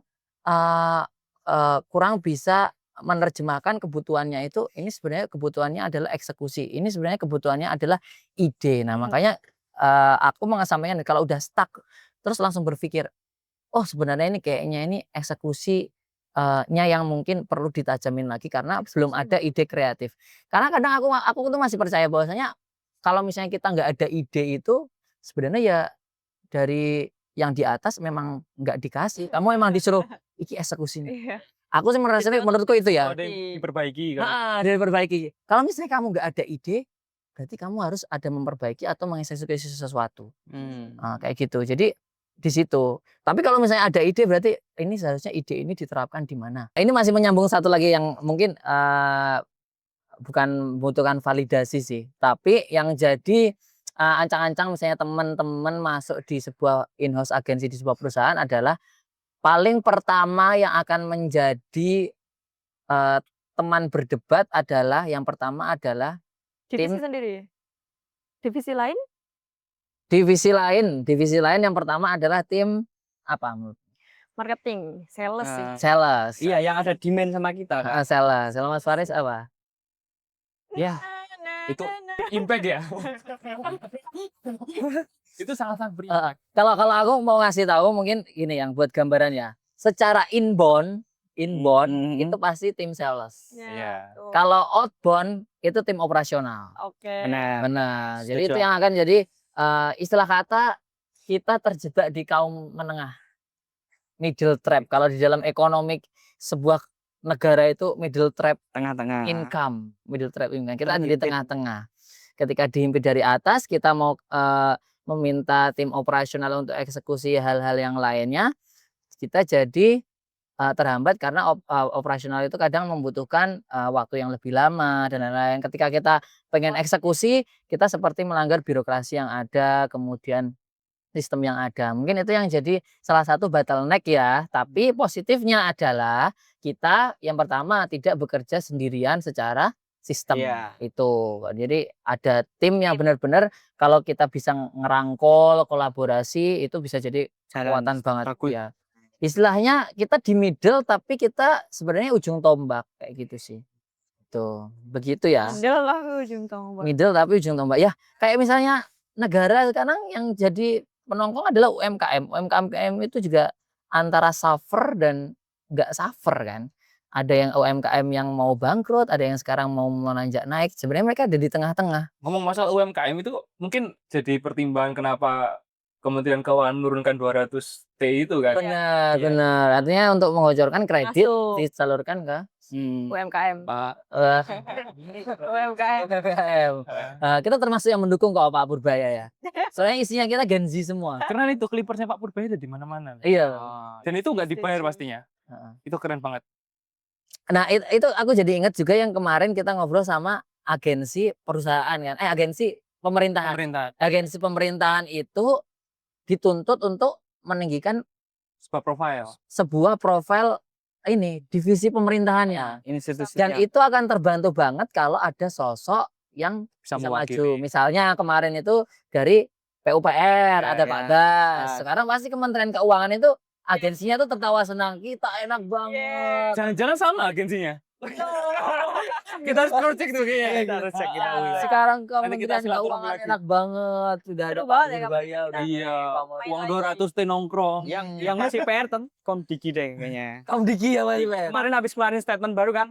A: kurang bisa menerjemahkan kebutuhannya itu, ini sebenarnya kebutuhannya adalah eksekusi, ini sebenarnya kebutuhannya adalah ide. Nah makanya aku mengesampingkan kalau udah stuck terus langsung berpikir, oh sebenarnya ini kayaknya ini eksekusinya yang mungkin perlu ditajamin lagi karena belum ada ide kreatif. Karena kadang aku tuh masih percaya bahwasanya kalau misalnya kita nggak ada ide itu sebenarnya ya dari yang di atas memang nggak dikasih, kamu emang disuruh iki eksekusinya.
D: Iya.
A: Aku sih merasanya menurutku itu ya.
B: Ada yang diperbaiki kan.
A: Diperbaiki. Kalau misalnya kamu nggak ada ide, berarti kamu harus ada memperbaiki atau mengeksekusi sesuatu. Kayak gitu. Jadi di situ. Tapi kalau misalnya ada ide, berarti ini seharusnya ide ini diterapkan di mana. Ini masih menyambung satu lagi yang mungkin bukan membutuhkan validasi sih, tapi yang jadi ancang-ancang misalnya teman-teman masuk di sebuah in-house agensi di sebuah perusahaan adalah paling pertama yang akan menjadi teman berdebat adalah yang pertama adalah
D: Divisi sendiri. Divisi lain?
A: divisi lain yang pertama adalah tim apa?
D: Marketing, sales sih.
A: Sales.
B: Iya yang ada demand sama kita kan.
A: Sales. Kalau Mas Faris apa?
B: Ya itu impact ya.
C: Itu sangat-sangat berimpact.
A: Kalau aku mau ngasih tahu mungkin ini yang buat gambarannya. Secara inbound itu pasti tim sales.
B: Iya.
A: Kalau outbound itu tim operasional.
D: Oke.
A: Benar. Jadi
B: Setuju.
A: itu yang akan jadi istilah kata kita terjebak di kaum menengah. Middle trap. Kalau di dalam ekonomi sebuah negara itu middle trap
B: Tengah-tengah.
A: income. Middle trap income. Kita ada di tengah-tengah. Ketika dihimpit dari atas, kita mau meminta tim operasional untuk eksekusi hal-hal yang lainnya, kita jadi terhambat karena operasional itu kadang membutuhkan waktu yang lebih lama dan lain-lain. Ketika kita pengen eksekusi, kita seperti melanggar birokrasi yang ada, kemudian sistem yang ada. Mungkin itu yang jadi salah satu bottleneck ya. Tapi positifnya adalah kita yang pertama tidak bekerja sendirian secara sistem.
B: Iya.
A: Itu. Jadi ada tim yang benar-benar kalau kita bisa ngerangkul, kolaborasi itu bisa jadi kekuatan banget
B: bagus.
A: ya. Istilahnya kita di middle tapi kita sebenarnya ujung tombak kayak gitu sih. Tuh, begitu ya.
D: Middle tapi ujung tombak.
A: Middle tapi ujung tombak. Ya, kayak misalnya negara sekarang yang jadi penongkong adalah UMKM. UMKM itu juga antara suffer dan nggak suffer kan. Ada yang UMKM yang mau bangkrut, ada yang sekarang mau menanjak naik. Sebenarnya mereka ada di tengah-tengah.
C: Ngomong masalah UMKM itu mungkin jadi pertimbangan kenapa Kementerian Keuangan menurunkan 200T itu kan.
A: Benar,
C: Iya.
A: benar. Artinya untuk mengocorkan kredit
D: Masuk.
A: disalurkan ke
D: UMKM.
C: Pak.
A: eh,
D: UMKM.
A: UMKM. Kita termasuk yang mendukung kok Pak Purbaya ya. Soalnya isinya kita Gen Z semua.
C: Keren itu clippersnya Pak Purbaya ada di mana-mana.
A: Iya.
C: Dan itu nggak dibayar
D: Setuju.
C: pastinya.
A: Heeh.
C: Itu keren banget.
A: Nah, itu aku jadi ingat juga yang kemarin kita ngobrol sama agensi perusahaan kan. Agensi pemerintahan.
C: Pemerintah
A: Agensi pemerintahan itu dituntut untuk meninggikan
C: sebuah profile.
A: sebuah profil ini divisi pemerintahannya.
B: Institusi.
A: Dan itu akan terbantu banget kalau ada sosok yang
C: Bisa
A: bisa maju.
C: mewakili.
A: Misalnya kemarin itu dari PUPR
B: Ya,
A: ada
B: ya.
A: Pak Das.
B: Ya.
A: Sekarang pasti Kementerian Keuangan itu agensinya tuh tertawa senang. Kita enak banget.
C: Jangan-jangan sama agensinya. Kita harus cross check tuh kayaknya.
B: Kita harus cek, kita ulang.
A: Sekarang
C: Nanti kita
A: Kementerian
C: silaturahmi
A: Keuangan
C: lagi.
A: enak banget. Sudah ada
D: Seru
A: Pak
D: banget ya,
A: Purbaya, udah
C: Iya.
A: Pak Mulyo.
C: Uang 200 T nongkrong.
B: Yang masih PR Kom Diki deh kayaknya.
A: Kamu Diki ya Mas Ipen?
B: Kemarin habis keluarin statement baru kan,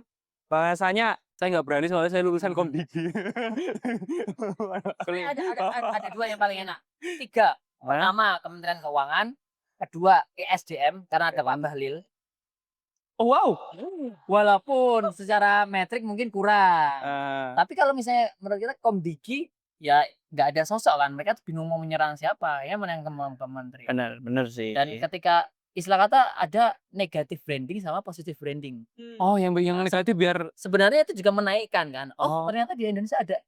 B: bahasanya
C: Saya nggak berani soalnya saya lulusan Komdiki.
A: Ada dua yang paling enak. Tiga. Pertama Kementerian Keuangan. Kedua ESDM karena ada Pak Bahlil.
B: oh wow.
A: Walaupun secara metrik mungkin kurang.
B: Eh,
A: Tapi kalau misalnya menurut kita Komdiki ya nggak ada sosok kan. Mereka tuh bingung mau menyerang siapa. Ya mana yang kementerian.
B: benar sih.
A: Dan ketika istilah kata ada negatif branding sama positif branding.
C: Oh, yang negatif biar
A: Sebenarnya itu juga menaikkan kan. Oh,
C: Oh.
A: ternyata di Indonesia ada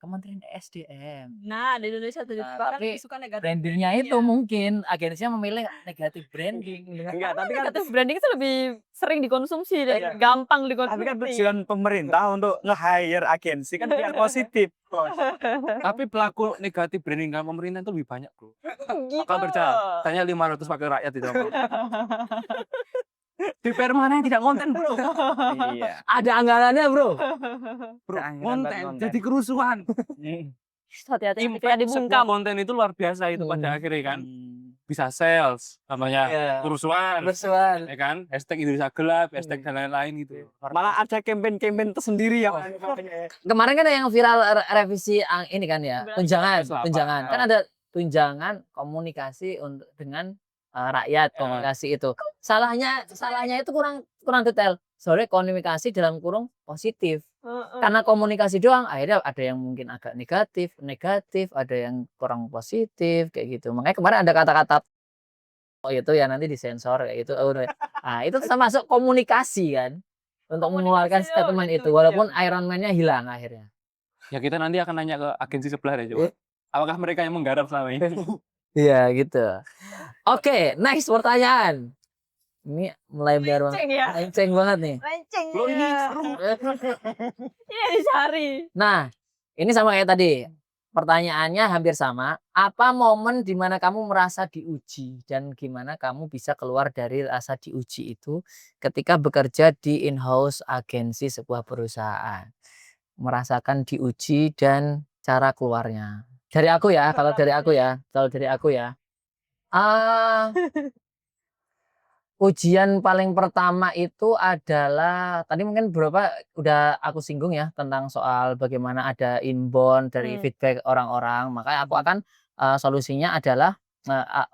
A: Kementerian ESDM.
D: Nah, di Indonesia tuh
A: Nah,
D: juga kan
A: tapi
D: suka negatif.
A: Brandingnya itu
D: Iya.
A: mungkin agensinya memilih negatif branding.
B: enggak, tapi kan
D: Negatif branding itu lebih sering dikonsumsi dan
B: Iya.
D: gampang
B: tapi
D: dikonsumsi.
B: kan tujuan pemerintah untuk nge-hire agensi kan biar positif.
C: tapi pelaku negatif branding kan pemerintah itu lebih banyak, Bro.
D: Gitu.
C: Bakal percaya. Tanya 500 wakil rakyat di dalam. DPR mana yang tidak konten, Bro?
B: Iya.
A: Ada anggarannya, Bro.
C: Bro,
B: Ada anggaran
C: konten
B: buat konten.
C: jadi kerusuhan.
D: Hati-hati ketika
C: Impact
D: dibungkam.
C: sebuah konten itu luar biasa itu pada akhirnya kan. Bisa sales, namanya
A: Iya.
C: kerusuhan,
A: Bersuan.
C: ya kan? Hashtag Indonesia gelap, hashtag dan lain-lain gitu.
B: Malah ada campaign-campaign tersendiri ya.
A: Kemarin kan ada yang viral revisi ini kan ya, tunjangan,
C: Selapa.
A: tunjangan. Kan ada tunjangan komunikasi untuk dengan rakyat, komunikasi itu. Salahnya itu kurang detail. Soalnya komunikasi dalam kurung positif. Karena komunikasi doang akhirnya ada yang mungkin agak negatif, ada yang kurang positif kayak gitu. Makanya kemarin ada kata-kata itu ya nanti disensor kayak gitu. Nah, itu termasuk komunikasi kan. Untuk mengeluarkan
D: Komunikasi,
A: statement
D: itu
A: itu walaupun Iron Man-nya hilang akhirnya.
C: Ya kita nanti akan nanya ke agensi sebelah deh coba. Apakah mereka yang menggarap selama ini?
A: Iya gitu. Oke, next pertanyaan. Ini melebar banget.
D: Lenceng ya.
A: Lenceng banget nih.
D: Lenceng.
C: Bro, ini
D: ya.
C: seru.
D: Ini yang dicari.
A: Nah, ini sama kayak tadi. Pertanyaannya hampir sama. Apa momen di mana kamu merasa diuji dan gimana kamu bisa keluar dari rasa diuji itu ketika bekerja di in-house agensi sebuah perusahaan? Merasakan diuji dan cara keluarnya. Dari aku ya, kalau dari aku ya. Ujian paling pertama itu adalah tadi mungkin beberapa udah aku singgung ya tentang soal bagaimana ada inbound dari feedback orang-orang. Makanya aku akan solusinya adalah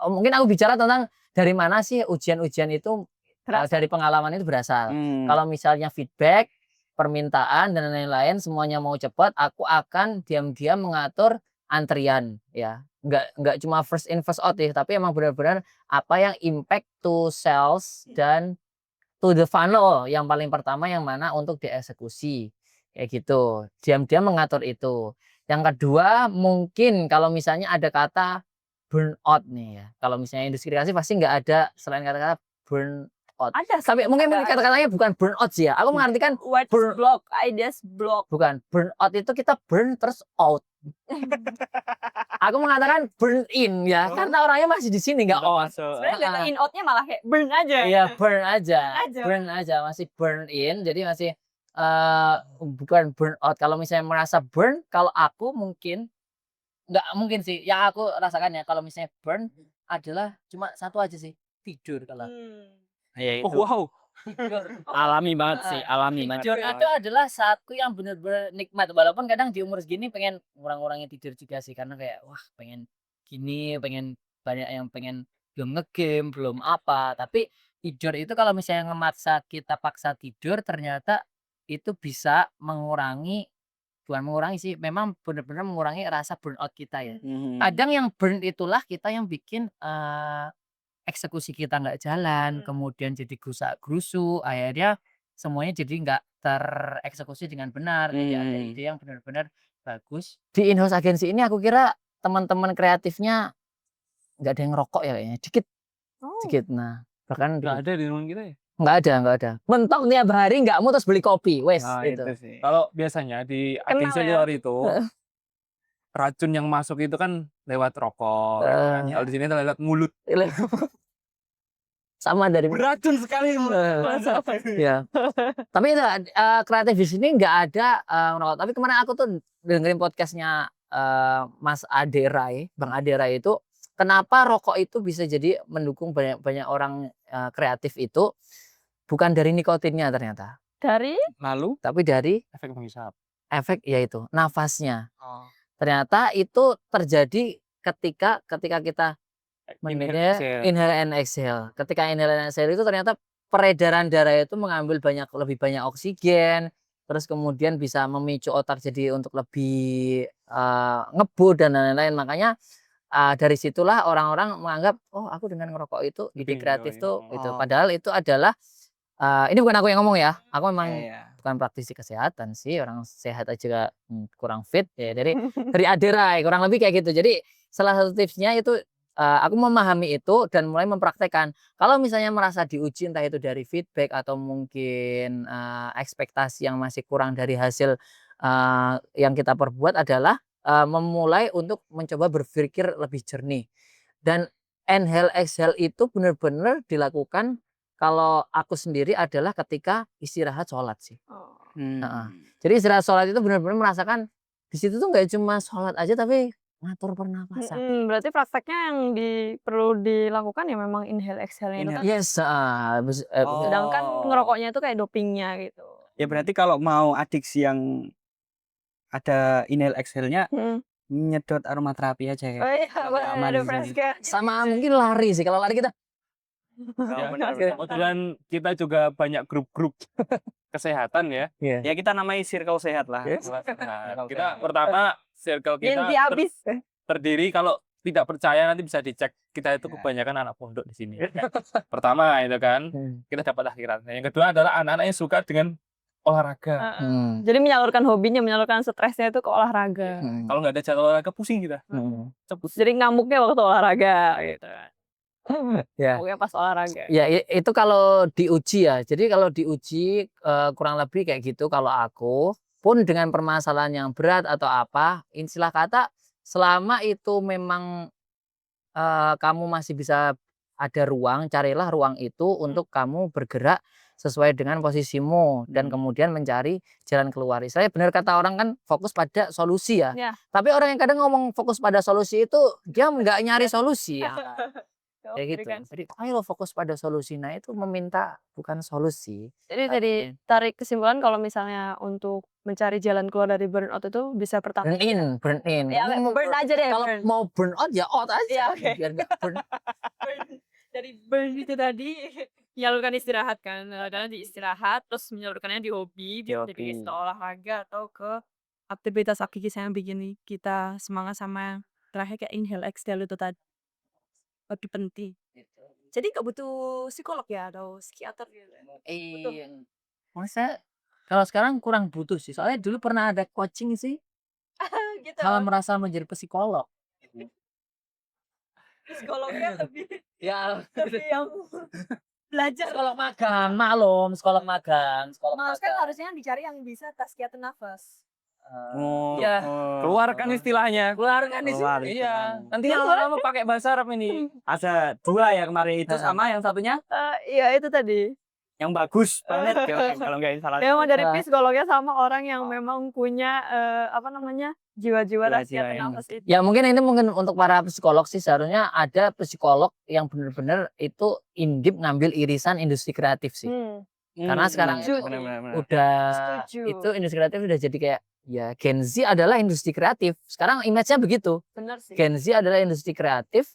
A: mungkin aku bicara tentang dari mana sih ujian-ujian itu dari pengalaman itu berasal. Kalau misalnya feedback, permintaan dan lain-lain semuanya mau cepat, aku akan diam-diam mengatur antrian ya. Enggak cuma first in first out ya, tapi emang benar-benar apa yang impact to sales dan to the funnel yang paling pertama yang mana untuk dieksekusi kayak gitu. Diam-diam mengatur itu. Yang kedua mungkin kalau misalnya ada kata burnout nih ya. Kalau misalnya industri kreatif pasti nggak ada selain kata-kata burnout.
D: Ada sih,
A: Tapi mungkin
D: ada.
A: kata-katanya bukan burnout sih ya. Aku mengartikan
D: Words
A: burn-
D: block, ideas block.
A: bukan burnout itu kita burn terus out. Aku mengatakan burn in ya, karena orangnya masih di sini nggak out.
D: Sebenarnya nggak ke in out-nya malah kayak burn aja.
A: Iya burn aja,
D: aja.
A: burn aja, masih burn in. Jadi masih bukan burn out. Kalau misalnya merasa burn, kalau aku mungkin nggak mungkin sih. Yang aku rasakan ya kalau misalnya burn adalah cuma satu aja sih, tidur kalau.
B: Ya
C: Oh
B: itu
C: wow.
B: alami banget sih, alami banget.
A: Tidur itu adalah saatku yang benar-benar nikmat. Walaupun kadang di umur segini pengen ngurang-ngurangin tidur juga sih, karena kayak wah pengen gini, pengen banyak yang pengen belum ngegame, belum apa. Tapi tidur itu kalau misalnya ngemaksa kita paksa tidur, ternyata itu bisa mengurangi, bukan mengurangi sih, memang benar-benar mengurangi rasa burnout kita ya. Kadang yang burn itulah kita yang bikin eksekusi kita nggak jalan, kemudian jadi gerusak-gerusu, akhirnya semuanya jadi nggak tereksekusi dengan benar, jadi ada ide yang benar-benar bagus. Di in-house agency ini aku kira teman-teman kreatifnya nggak ada yang ngerokok ya kayaknya, dikit,
D: Oh.
A: dikit. Nah, bahkan
C: Nggak ada di teman kita ya.
A: nggak ada. Mentok tiap hari nggak mau terus beli kopi, wes
B: Nah,
A: gitu.
B: itu sih.
C: Kalau biasanya di
D: Kenal
C: agensi
D: ya?
C: itu racun yang masuk itu kan lewat rokok.
A: Eh.
C: Kan. Kalau di sini itu lewat mulut.
A: Sama dari
B: Beracun sekali.
A: ya. Tapi itu kreatif di sini nggak ada ngerokok. Tapi kemarin aku tuh dengerin podcastnya Mas Ade Rai, Bang Ade Rai itu kenapa rokok itu bisa jadi mendukung banyak orang kreatif itu bukan dari nikotinnya ternyata,
D: Dari
B: Lalu
A: tapi dari
C: Efek menghisap.
A: efek yaitu nafasnya.
B: oh.
A: Ternyata itu terjadi ketika kita inhale and exhale. Ketika inhale and exhale itu ternyata peredaran darah itu mengambil lebih banyak oksigen, terus kemudian bisa memicu otak jadi untuk lebih ngebut dan lain-lain. Makanya dari situlah orang-orang menganggap oh aku dengan ngerokok itu ide kreatif tuh itu.
B: Oh.
A: Padahal itu adalah ini bukan aku yang ngomong ya. Aku memang
B: Iya.
A: bukan praktisi kesehatan sih, orang sehat aja kurang fit ya. Dari Ade Rai kurang lebih kayak gitu. Jadi salah satu tipsnya itu aku memahami itu dan mulai mempraktekkan. Kalau misalnya merasa diuji entah itu dari feedback atau mungkin ekspektasi yang masih kurang dari hasil yang kita perbuat adalah memulai untuk mencoba berpikir lebih jernih. Dan inhale exhale itu benar-benar dilakukan kalau aku sendiri adalah ketika istirahat sholat sih. Jadi istirahat sholat itu benar-benar merasakan di situ tuh nggak cuma sholat aja tapi ngatur pernapasan.
D: Berarti prakteknya yang perlu dilakukan ya memang inhale exhale itu kan.
A: Yes,
D: Sedangkan
B: Oh.
D: ngerokoknya itu kayak dopingnya gitu.
B: Ya berarti kalau mau adiksi yang ada inhale exhale-nya nyedot aromaterapi aja ya.
D: Oh iya,
B: Lebih aman
D: ada
B: di
D: fresh
B: sini.
D: care.
A: sama mungkin lari sih. Kalau lari kita
C: Ya,
B: benar.
C: kebetulan kita juga banyak grup-grup kesehatan ya.
B: Ya kita namai circle sehat lah.
A: Yes.
C: Nah, kita pertama circle kita
D: Ganti habis.
C: terdiri kalau tidak percaya nanti bisa dicek kita itu
B: Ya.
C: kebanyakan anak pondok di sini. Pertama itu kan kita dapat akhirat. Nah, yang kedua adalah anak-anak yang suka dengan olahraga.
D: Jadi menyalurkan hobinya, menyalurkan stresnya itu ke olahraga.
C: Kalau nggak ada jadwal olahraga pusing kita.
D: Jadi ngamuknya waktu olahraga gitu kan.
A: Ya.
D: Ngamuknya pas olahraga.
A: Ya itu kalau diuji ya. Jadi kalau diuji kurang lebih kayak gitu. Kalau aku pun dengan permasalahan yang berat atau apa, istilah kata selama itu memang kamu masih bisa ada ruang, carilah ruang itu untuk kamu bergerak sesuai dengan posisimu dan kemudian mencari jalan keluar. Istilahnya benar kata orang kan fokus pada solusi ya.
D: Ya.
A: Tapi orang yang kadang ngomong fokus pada solusi itu dia nggak nyari solusi ya. Kayak gitu. Jadi ayo fokus pada solusi. Nah itu meminta bukan solusi.
D: Jadi dari tarik kesimpulan kalau misalnya untuk mencari jalan keluar dari burnout itu bisa pertama.
A: Burn in.
D: Ya,
A: Kamu
D: burn aja deh.
A: Kalau
D: burn.
A: mau burn out ya out aja.
D: Ya, oke.
A: Biar nggak burn.
D: Dari burn itu tadi menyalurkan istirahat kan. Karena di istirahat terus menyalurkannya di hobi, bisa jadi ke olahraga atau ke aktivitas aktivitas yang bikin kita semangat sama terakhir kayak inhale exhale itu tadi. Lebih penting. Jadi nggak butuh psikolog ya atau psikiater gitu.
A: Maksudnya kalau sekarang kurang butuh sih. Soalnya dulu pernah ada coaching sih.
D: Gitu.
A: Kalau merasa menjadi psikolog.
D: Psikolognya lebih
A: Ya.
D: yang Belajar.
A: Sekolah magang, maklum, sekolah magang.
D: Mas kan harusnya yang dicari yang bisa tazkiyatun nafas.
B: Oh,
A: Iya.
C: Keluarkan istilahnya.
A: Keluarkan di
B: Keluar
A: sini.
C: Iya.
B: istilahnya.
C: Nanti
D: Iya,
C: lama-lama pakai bahasa Arab ini.
B: Ada 2 ya kemarin itu sama yang satunya
D: Iya itu tadi.
B: yang bagus banget kalau nggak salah.
D: Memang dari
A: Ah.
D: psikolognya sama orang yang memang punya apa namanya jiwa-jiwa
B: Jiwa-jiwa
D: tazkiyatun
B: yang-
D: nafas itu.
A: Ya mungkin ini mungkin untuk para psikolog sih seharusnya ada psikolog yang benar-benar itu indip ngambil irisan industri kreatif sih. Karena sekarang
D: itu
B: benar.
A: Udah
D: Setuju.
A: itu industri kreatif udah jadi kayak ya Gen Z adalah industri kreatif. Sekarang image-nya begitu.
D: Bener sih.
A: Gen Z adalah industri kreatif.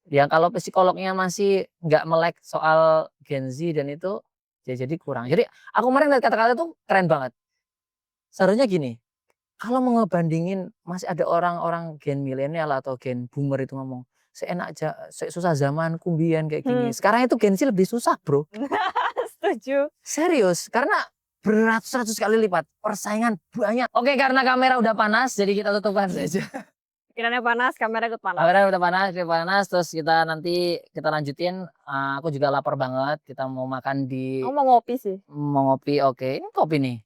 A: Yang kalau psikolognya masih nggak melek soal Gen Z dan itu ya jadi kurang. Jadi aku kemarin lihat kata-kata itu keren banget. Seharusnya gini, kalau mau ngebandingin masih ada orang-orang Gen milenial atau Gen boomer itu ngomong seenak aja, susah zaman kumbian kayak gini. Sekarang itu Gen Z lebih susah bro.
D: Setuju.
A: Serius, karena beratus-ratus kali lipat persaingan banyak. Oke, karena kamera udah panas, jadi kita tutupkan saja.
D: Pikirannya panas, kamera ikut panas.
A: Kamera udah panas, terus kita nanti kita lanjutin. Aku juga lapar banget. Kita mau makan di
D: Aku mau ngopi sih.
A: mau ngopi. Oke, ini kopi nih.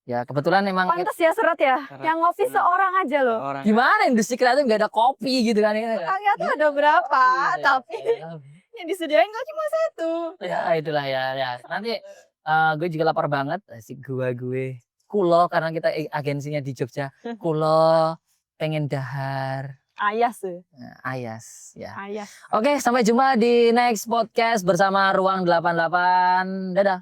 A: Ya kebetulan emang
D: Pantes ya Seret ya.
B: Seret.
D: Yang ngopi seorang aja loh.
B: Orang
A: gimana industri kreatif gak ada kopi gitu kan?
D: Kayaknya tuh ada berapa, tapi yang disediain kok cuma satu.
A: Ya itulah ya. Nanti gue juga lapar banget. Asik gue. Kulo karena kita agensinya di Jogja. Kulo pengen dahar.
D: Ayas tuh.
A: Ayas ya.
D: Ayas.
A: Oke, sampai jumpa di next podcast bersama Ruang 88. Dadah.